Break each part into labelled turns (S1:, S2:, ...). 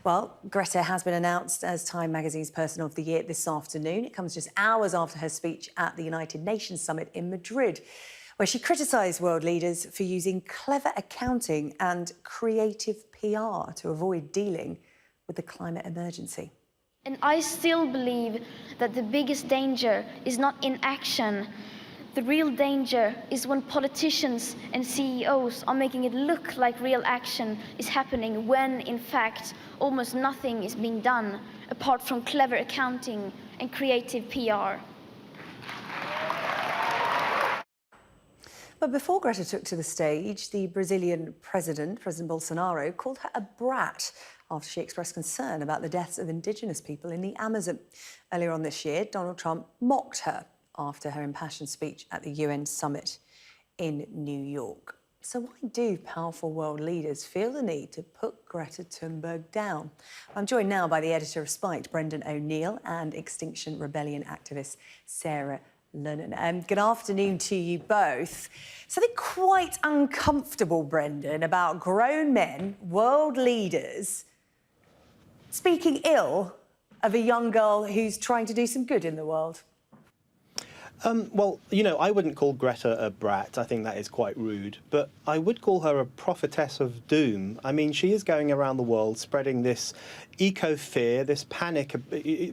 S1: Well, Greta has been announced as Time magazine's Person of the Year this afternoon. It comes just hours after her speech at the United Nations Summit in Madrid, where she criticised world leaders for using clever accounting and creative PR to avoid dealing with the climate emergency.
S2: And I still believe that the biggest danger is not inaction. The real danger is when politicians and CEOs are making it look like real action is happening when, in fact, almost nothing is being done apart from clever accounting and creative PR.
S1: But before Greta took to the stage, the Brazilian President Bolsonaro, called her a brat after she expressed concern about the deaths of indigenous people in the Amazon. Earlier on this year, Donald Trump mocked her after her impassioned speech at the UN summit in New York. So why do powerful world leaders feel the need to put Greta Thunberg down? I'm joined now by the editor of Spiked, Brendan O'Neill, and Extinction Rebellion activist Sarah Lunnon. Good afternoon to you both. Something quite uncomfortable, Brendan, about grown men, world leaders, speaking ill of a young girl who's trying to do some good in the world.
S3: Well, you know, I wouldn't call Greta a brat. I think that is quite rude. But I would call her a prophetess of doom. I mean, she is going around the world spreading this eco-fear, this panic,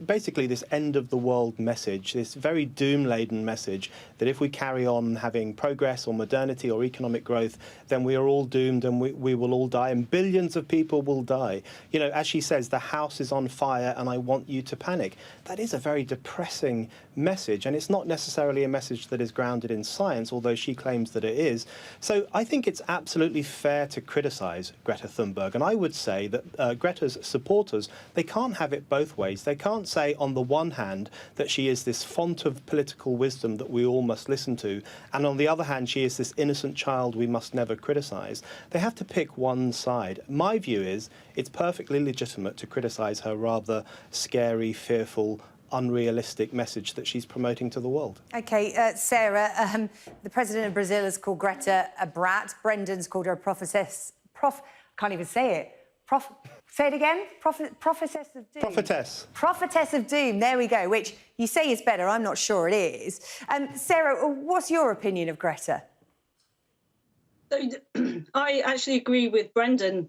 S3: basically this end-of-the-world message, this very doom-laden message that if we carry on having progress or modernity or economic growth, then we are all doomed and we will all die and billions of people will die. You know, as she says, the house is on fire and I want you to panic. That is a very depressing message, and it's not necessarily a message that is grounded in science, although she claims that it is. So I think it's absolutely fair to criticise Greta Thunberg, and I would say that Greta's supporters, they can't have it both ways. They can't say on the one hand that she is this font of political wisdom that we all must listen to, and on the other hand she is this innocent child we must never criticise. They have to pick one side. My view is it's perfectly legitimate to criticise her rather scary, fearful, unrealistic message that she's promoting to the world.
S1: OK, Sarah, the president of Brazil has called Greta a brat. Brendan's called her a prophetess. Can't even say it. Say it again? Prophetess of doom.
S3: Prophetess. Prophetess
S1: of doom, there we go, which you say is better, I'm not sure it is. Sarah, what's your opinion of Greta?
S4: I actually agree with Brendan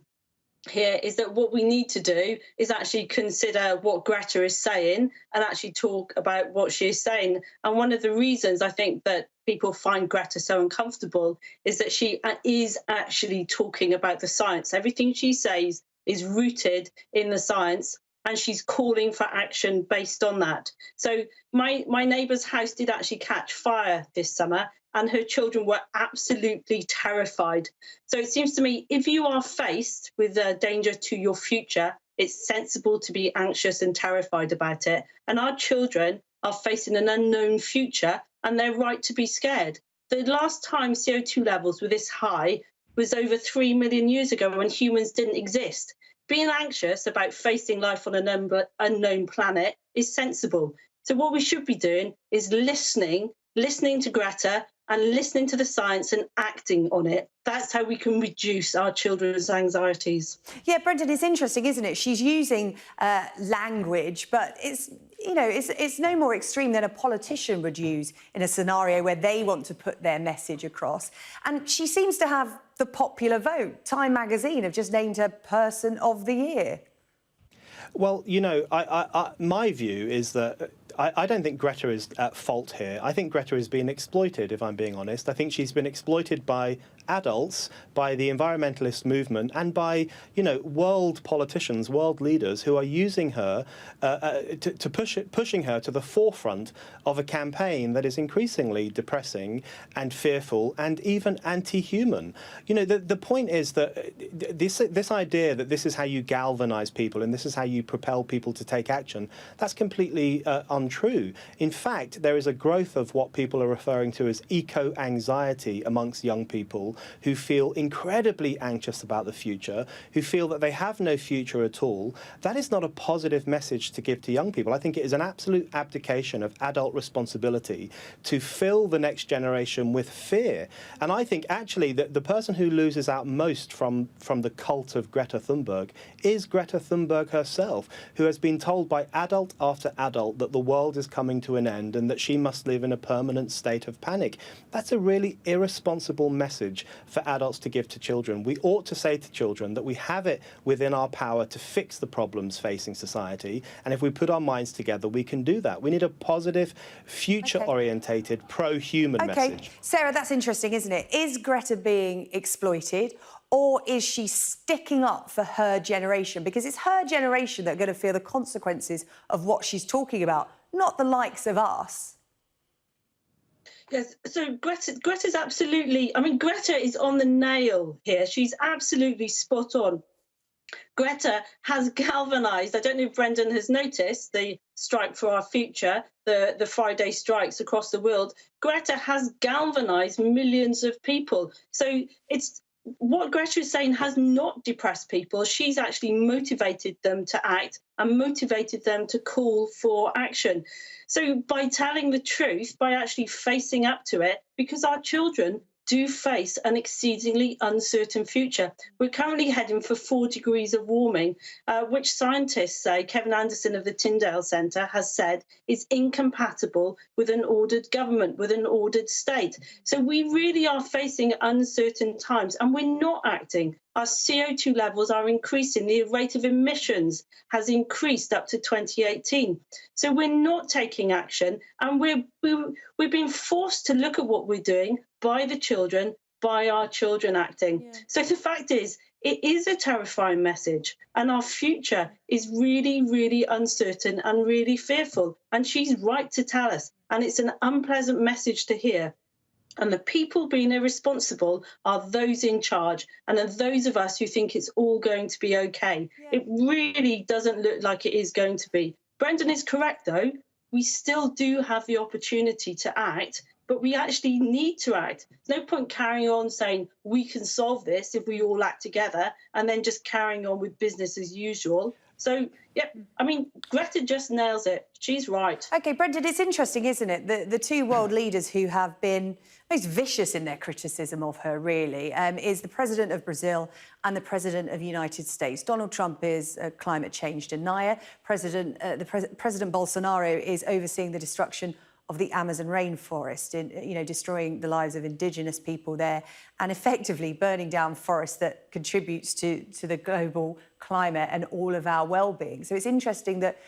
S4: here, is that what we need to do is actually consider what Greta is saying and actually talk about what she is saying. And one of the reasons I think that people find Greta so uncomfortable is that she is actually talking about the science. Everything she says is rooted in the science, and she's calling for action based on that. So my neighbour's house did actually catch fire this summer, and her children were absolutely terrified. So it seems to me, if you are faced with a danger to your future, it's sensible to be anxious and terrified about it. And our children are facing an unknown future, and they're right to be scared. The last time CO2 levels were this high was over 3 million years ago, when humans didn't exist. Being anxious about facing life on an unknown planet is sensible. So what we should be doing is listening to Greta and listening to the science and acting on it. That's how we can reduce our children's anxieties.
S1: Yeah, Brendan, it's interesting, isn't it? She's using language, but it's no more extreme than a politician would use in a scenario where they want to put their message across. And she seems to have the popular vote. Time magazine have just named her Person of the Year.
S3: Well, you know, my view is that I don't think Greta is at fault here. I think Greta is being exploited, if I'm being honest. I think she's been exploited by adults, by the environmentalist movement, and by, you know, world politicians, world leaders who are using her pushing her to the forefront of a campaign that is increasingly depressing and fearful and even anti-human. You know, the point is that this idea that this is how you galvanise people and this is how you propel people to take action, that's completely untrue. In fact, there is a growth of what people are referring to as eco-anxiety amongst young people, people who feel incredibly anxious about the future, who feel that they have no future at all. That is not a positive message to give to young people. I think it is an absolute abdication of adult responsibility to fill the next generation with fear. And I think actually that the person who loses out most from the cult of Greta Thunberg is Greta Thunberg herself, who has been told by adult after adult that the world is coming to an end and that she must live in a permanent state of panic. That's a really irresponsible message for adults to give to children. We ought to say to children that we have it within our power to fix the problems facing society, and if we put our minds together, we can do that. We need a positive, future-orientated, pro-human message.
S1: Sarah, that's interesting, isn't it? Is Greta being exploited, or is she sticking up for her generation? Because it's her generation that are going to feel the consequences of what she's talking about, not the likes of us.
S4: Yes, so Greta's absolutely, I mean, Greta is on the nail here. She's absolutely spot on. Greta has galvanised, I don't know if Brendan has noticed, the Strike for Our Future, the Friday strikes across the world. Greta has galvanised millions of people. So it's what Greta is saying has not depressed people. She's actually motivated them to act and motivated them to call for action. So by telling the truth, by actually facing up to it, because our children do face an exceedingly uncertain future. We're currently heading for 4 degrees of warming, which scientists say, Kevin Anderson of the Tyndale Centre has said, is incompatible with an ordered government, with an ordered state. So we really are facing uncertain times, and we're not acting. Our CO2 levels are increasing. The rate of emissions has increased up to 2018. So we're not taking action, and we're being forced to look at what we're doing by the children, by our children acting. Yeah. So the fact is, it is a terrifying message, and our future is really, really uncertain and really fearful. And she's right to tell us, and it's an unpleasant message to hear. And the people being irresponsible are those in charge, and are those of us who think it's all going to be okay. Yeah. It really doesn't look like it is going to be. Brendan is correct, though. We still do have the opportunity to act, but we actually need to act. There's no point carrying on saying we can solve this if we all act together and then just carrying on with business as usual. So, yeah, I mean, Greta just nails it. She's right.
S1: OK, Brendan, it's interesting, isn't it? The two world leaders who have been most vicious in their criticism of her, really, is the President of Brazil and the President of the United States. Donald Trump is a climate change denier. President Bolsonaro is overseeing the destruction of the Amazon rainforest, destroying the lives of indigenous people there and effectively burning down forests that contributes to the global climate and all of our well-being. So it's interesting that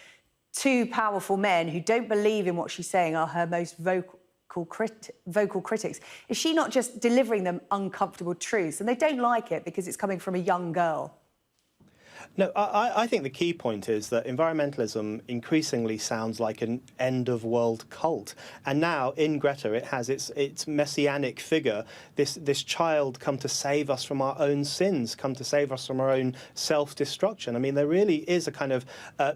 S1: two powerful men who don't believe in what she's saying are her most vocal critics. Is she not just delivering them uncomfortable truths? And they don't like it because it's coming from a young girl.
S3: No, I think the key point is that environmentalism increasingly sounds like an end-of-world cult. And now, in Greta, it has its messianic figure, this child come to save us from our own sins, come to save us from our own self-destruction. I mean, there really is a kind of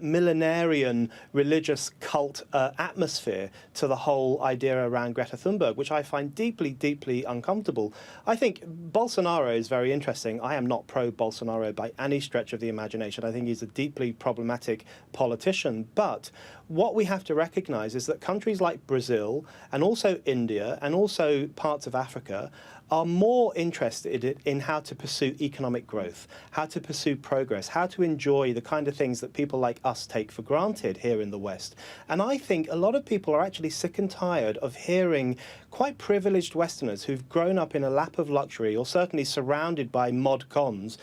S3: millenarian religious cult atmosphere to the whole idea around Greta Thunberg, which I find deeply, deeply uncomfortable. I think Bolsonaro is very interesting. I am not pro-Bolsonaro by any stretch of the imagination. I think he's a deeply problematic politician. But what we have to recognise is that countries like Brazil and also India and also parts of Africa are more interested in how to pursue economic growth, how to pursue progress, how to enjoy the kind of things that people like us take for granted here in the West. And I think a lot of people are actually sick and tired of hearing quite privileged Westerners who've grown up in a lap of luxury, or certainly surrounded by mod cons,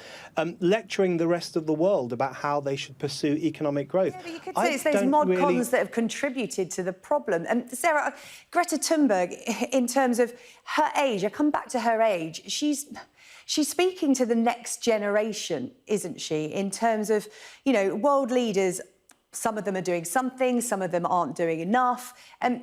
S3: lecturing the rest of the world about how they should pursue economic growth.
S1: Yeah, but you could say it's those mod cons that have contributed to the problem. And Sarah, Greta Thunberg, in terms of her age, I come back to her age, she's speaking to the next generation, isn't she, in terms of, world leaders. Some of them are doing something, some of them aren't doing enough. And,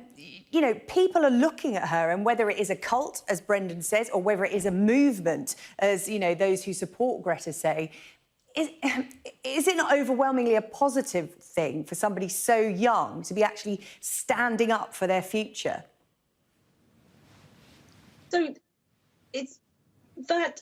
S1: people are looking at her, and whether it is a cult, as Brendan says, or whether it is a movement, as, those who support Greta say, is it not overwhelmingly a positive thing for somebody so young to be actually standing up for their future?
S4: So it's That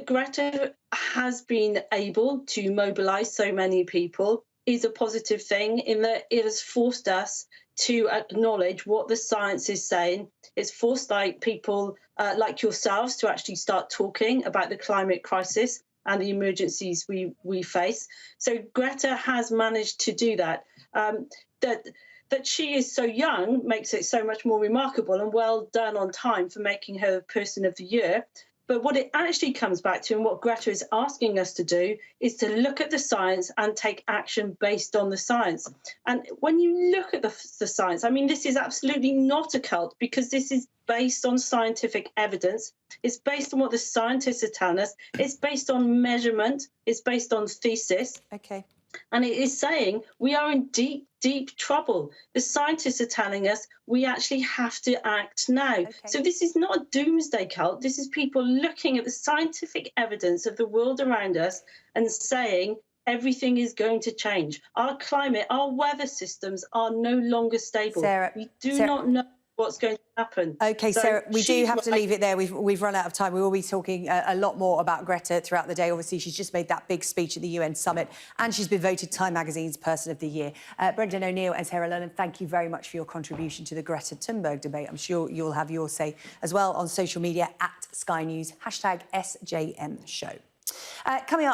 S4: Greta has been able to mobilise so many people is a positive thing, in that it has forced us to acknowledge what the science is saying. It's forced people like yourselves to actually start talking about the climate crisis and the emergencies we face. So Greta has managed to do that. That she is so young makes it so much more remarkable, and well done on time for making her Person of the Year. But what it actually comes back to, and what Greta is asking us to do, is to look at the science and take action based on the science. And when you look at the science, I mean, this is absolutely not a cult, because this is based on scientific evidence. It's based on what the scientists are telling us. It's based on measurement. It's based on thesis.
S1: OK.
S4: And it is saying we are in deep, deep trouble. The scientists are telling us we actually have to act now.
S1: Okay.
S4: So this is not a doomsday cult. This is people looking at the scientific evidence of the world around us and saying everything is going to change. Our climate, our weather systems are no longer stable.
S1: Sarah,
S4: We do not know what's going to happen.
S1: OK,
S4: So
S1: Sarah, we do
S4: she's
S1: have to
S4: right.
S1: leave it there. We've run out of time. We will be talking a lot more about Greta throughout the day. Obviously, she's just made that big speech at the UN summit, and she's been voted Time Magazine's Person of the Year. Brendan O'Neill and Sarah Lunnon, thank you very much for your contribution to the Greta Thunberg debate. I'm sure you'll have your say as well on social media at Sky News, #SJM Show. Coming up.